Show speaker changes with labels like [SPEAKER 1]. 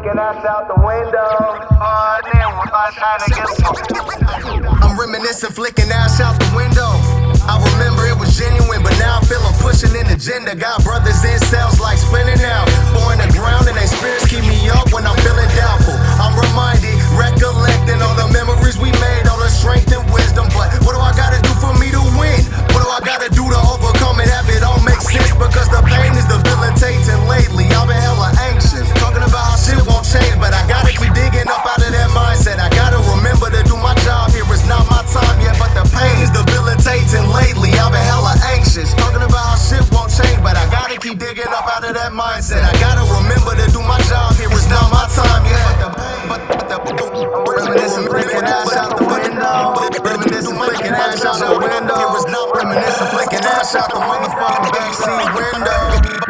[SPEAKER 1] flicking ass out the window.
[SPEAKER 2] I'm reminiscing, flicking ash out the window. I remember it was genuine, but now I feel I'm pushing an agenda. Got brothers in cells like spinning out, pouring the ground, and they spirits keep me up when I'm feeling doubtful. I'm reminded, recollecting all the memories we made, all the strength and wisdom. But what do I gotta do for me to win? What do I gotta do to overcome it? Have it all make sense? Because the pain is debilitating lately. I've been hella anxious, talking about how shit won't change, but I gotta keep digging up out of that mindset. I gotta remember to do my job here. It's not my time yet, but the pain is debilitating lately. I've been hella anxious, talking about how shit won't change, but I gotta keep digging up out of that mindset. I gotta remember to do my job here. It's not my time yet, but the reminiscing, flicking ash out the window. Reminiscing, flicking ash out the window. It was not reminiscing, flicking ash out the motherfucking backseat window.